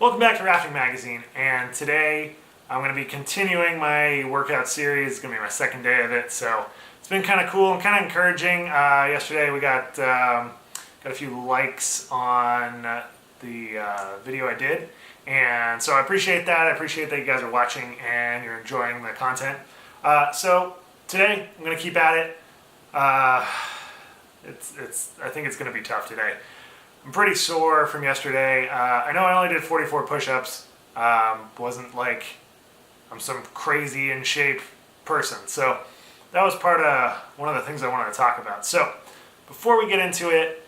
Welcome back to Rafting Magazine, and today I'm going to be continuing my workout series. It's going to be my second day of it, so it's been kind of cool and kind of encouraging. Yesterday we got a few likes on the video I did, and so I appreciate that. I appreciate that you guys are watching and you're enjoying the content. So today I'm going to keep at it. I think it's going to be tough today. I'm pretty sore from yesterday. I know I only did 44 push-ups. Wasn't like I'm some crazy in shape person. So that was part of one of the things I wanted to talk about. So before we get into it,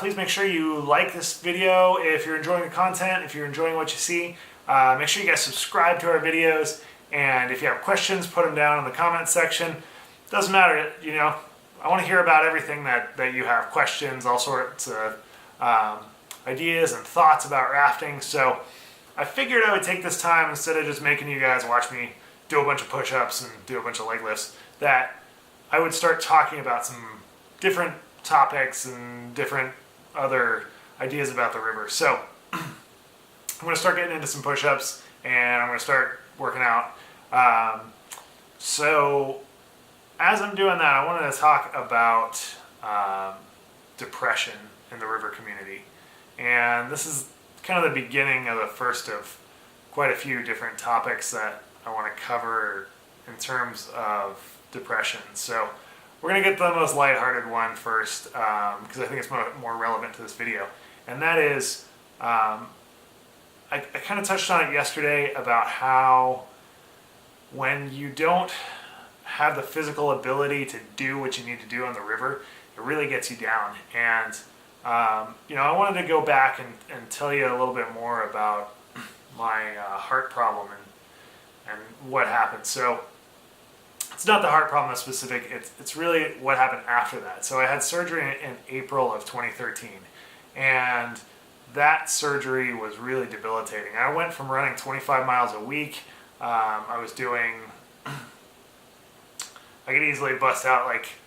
please make sure you like this video if you're enjoying the content, if you're enjoying what you see. Make sure you guys subscribe to our videos, and if you have questions, put them down in the comments section. Doesn't matter, you know, I want to hear about everything that you have, questions, all sorts of ideas and thoughts about rafting. So I figured I would take this time, instead of just making you guys watch me do a bunch of push-ups and do a bunch of leg lifts, that I would start talking about some different topics and different other ideas about the river. So I'm going to start getting into some push-ups, and I'm going to start working out. So as I'm doing that, I wanted to talk about depression in the river community. And this is kind of the beginning of the first of quite a few different topics that I want to cover in terms of depression. So we're going to get the most lighthearted one first, because I think it's more relevant to this video. And that is, I kind of touched on it yesterday about how when you don't have the physical ability to do what you need to do on the river, it really gets you down. And you know, I wanted to go back and tell you a little bit more about my heart problem and what happened. So it's not the heart problem that's specific, it's really what happened after that. So I had surgery in April of 2013, and that surgery was really debilitating. I went from running 25 miles a week. I was doing, I could easily bust out like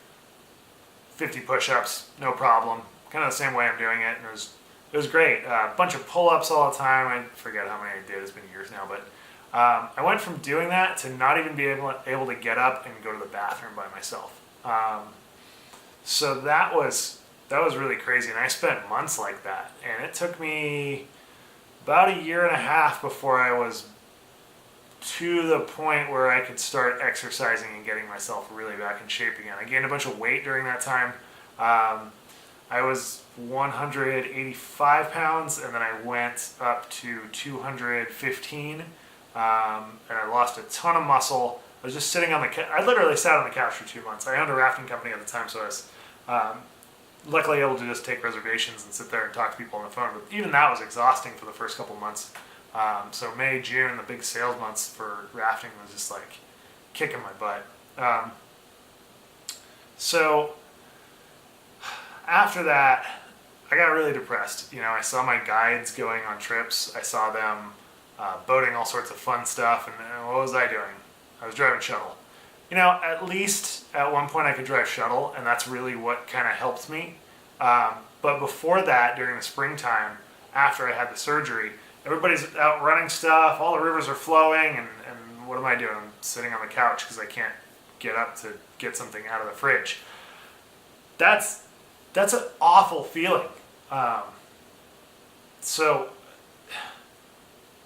50 push-ups, no problem. Kind of the same way I'm doing it, and it was great. A bunch of pull-ups all the time. I forget how many I did. It's been years now, but I went from doing that to not even being able to get up and go to the bathroom by myself. So that was really crazy, and I spent months like that. And it took me about a year and a half before I was to the point where I could start exercising and getting myself really back in shape again. I gained a bunch of weight during that time. I was 185 pounds, and then I went up to 215, and I lost a ton of muscle. I was just sitting on the couch. I literally sat on the couch for 2 months. I owned a rafting company at the time, so I was luckily able to just take reservations and sit there and talk to people on the phone. But even that was exhausting for the first couple months. So May, June, the big sales months for rafting, was just like kicking my butt. So after that, I got really depressed. You know, I saw my guides going on trips. I saw them boating, all sorts of fun stuff. And what was I doing? I was driving shuttle. You know, at least at one point I could drive shuttle, and that's really what kind of helped me. But before that, during the springtime, after I had the surgery, everybody's out running stuff, all the rivers are flowing, and what am I doing? I'm sitting on the couch because I can't get up to get something out of the fridge. That's an awful feeling. So,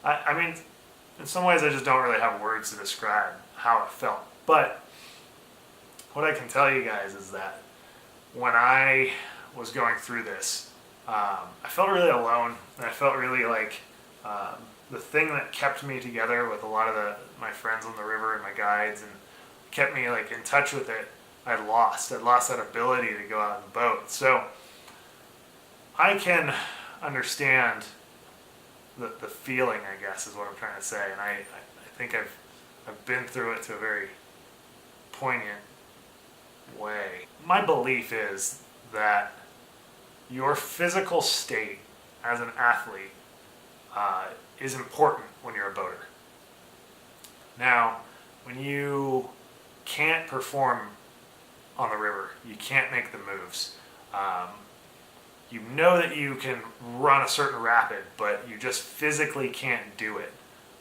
I mean, in some ways I just don't really have words to describe how it felt. But what I can tell you guys is that when I was going through this, I felt really alone, and I felt really like the thing that kept me together with a lot of my friends on the river and my guides and kept me like in touch with it, I'd lost that ability to go out and boat. So I can understand the feeling, I guess, is what I'm trying to say, and I think I've been through it to a very poignant way. My belief is that your physical state as an athlete is important when you're a boater. Now, when you can't perform on the river, you can't make the moves, you know that you can run a certain rapid, but you just physically can't do it.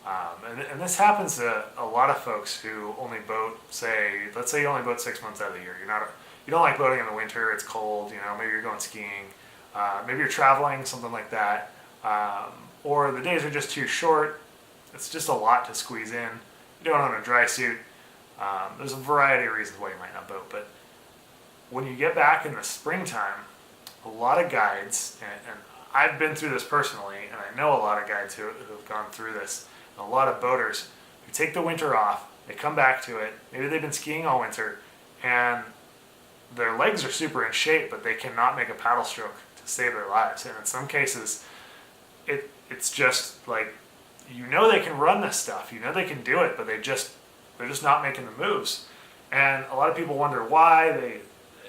And this happens to a lot of folks who only boat, let's say you only boat 6 months out of the year. You don't like boating in the winter, it's cold, maybe you're going skiing, maybe you're traveling, something like that. Or the days are just too short, it's just a lot to squeeze in. You don't own a dry suit. There's a variety of reasons why you might not boat, but when you get back in the springtime, a lot of guides, and I've been through this personally, and I know a lot of guides who have gone through this, and a lot of boaters who take the winter off, they come back to it, maybe they've been skiing all winter, and their legs are super in shape, but they cannot make a paddle stroke to save their lives. And in some cases, it's just like, they can run this stuff, they can do it, but they're just not making the moves. And a lot of people wonder why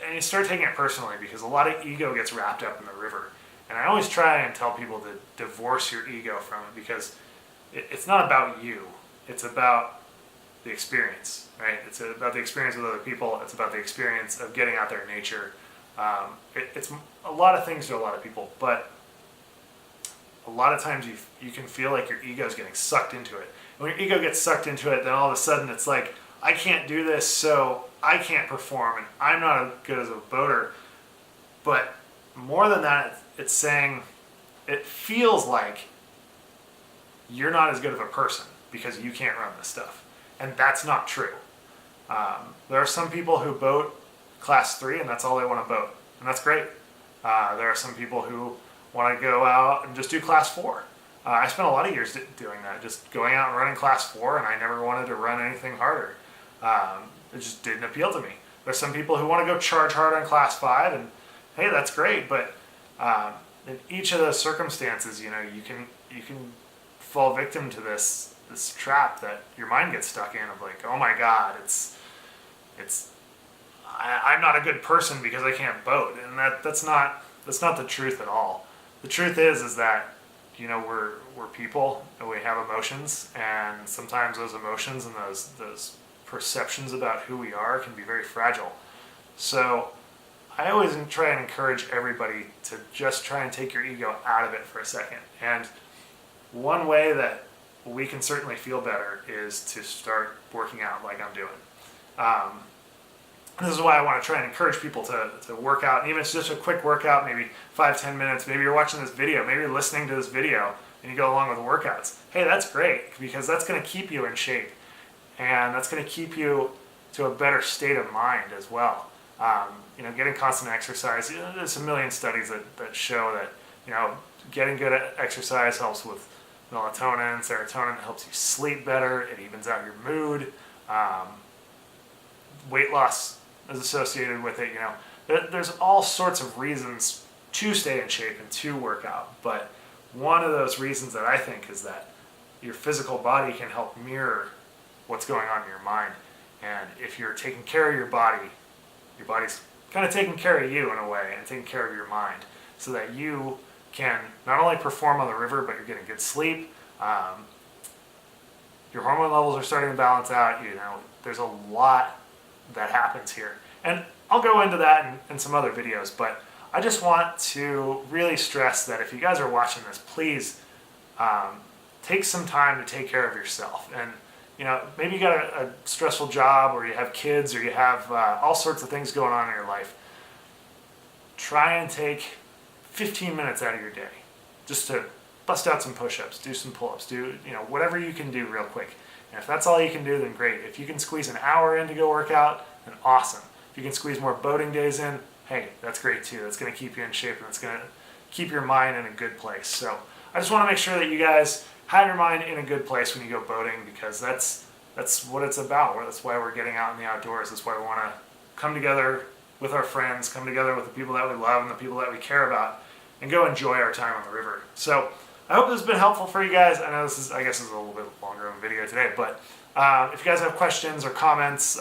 and you start taking it personally because a lot of ego gets wrapped up in the river. And I always try and tell people to divorce your ego from it, because it's not about you. It's about the experience, right? It's about the experience with other people. It's about the experience of getting out there in nature. It's a lot of things to a lot of people, but a lot of times you can feel like your ego is getting sucked into it. When your ego gets sucked into it, then all of a sudden it's like, I can't do this, so I can't perform, and I'm not as good as a boater. But more than that, it's saying, it feels like you're not as good of a person because you can't run this stuff. And that's not true. There are some people who boat class 3 and that's all they want to boat. And that's great. There are some people who want to go out and just do class 4. I spent a lot of years doing that, just going out and running class 4, and I never wanted to run anything harder. It just didn't appeal to me. There's some people who want to go charge hard on class 5, and hey, that's great, but in each of those circumstances, you can fall victim to this trap that your mind gets stuck in of like, oh my God, I'm not a good person because I can't boat, and that's not the truth at all. The truth is that we're people and we have emotions, and sometimes those emotions and those perceptions about who we are can be very fragile. So I always try and encourage everybody to just try and take your ego out of it for a second. And one way that we can certainly feel better is to start working out like I'm doing. This is why I want to try and encourage people to work out, even if it's just a quick workout, maybe 5-10 minutes. Maybe you're watching this video, maybe you're listening to this video and you go along with the workouts. Hey, that's great, because that's going to keep you in shape, and that's going to keep you to a better state of mind as well. Getting constant exercise, there's a million studies that show that, getting good at exercise helps with melatonin, serotonin, helps you sleep better, it evens out your mood. Weight loss is associated with it. There's all sorts of reasons to stay in shape and to work out, but one of those reasons that I think is that your physical body can help mirror what's going on in your mind. And if you're taking care of your body's kind of taking care of you in a way, and taking care of your mind, so that you can not only perform on the river, but you're getting good sleep. Your hormone levels are starting to balance out. There's a lot that happens here, and I'll go into that in some other videos, but I just want to really stress that if you guys are watching this, please take some time to take care of yourself. And maybe you got a stressful job, or you have kids, or you have all sorts of things going on in your life. Try and take 15 minutes out of your day just to bust out some push-ups, do some pull-ups, do whatever you can do real quick. And if that's all you can do, then great. If you can squeeze an hour in to go work out, then awesome. If you can squeeze more boating days in, hey, that's great too. That's going to keep you in shape, and it's going to keep your mind in a good place. So I just want to make sure that you guys have your mind in a good place when you go boating, because that's what it's about. That's why we're getting out in the outdoors. That's why we want to come together with our friends, come together with the people that we love and the people that we care about, and go enjoy our time on the river. So I hope this has been helpful for you guys. I know this is a little bit longer of a video today, but if you guys have questions or comments,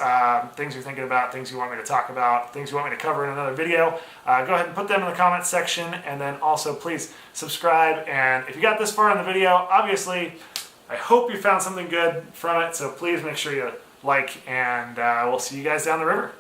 things you're thinking about, things you want me to talk about, things you want me to cover in another video, go ahead and put them in the comments section, and then also please subscribe. And if you got this far in the video, obviously, I hope you found something good from it, so please make sure you like, and we'll see you guys down the river.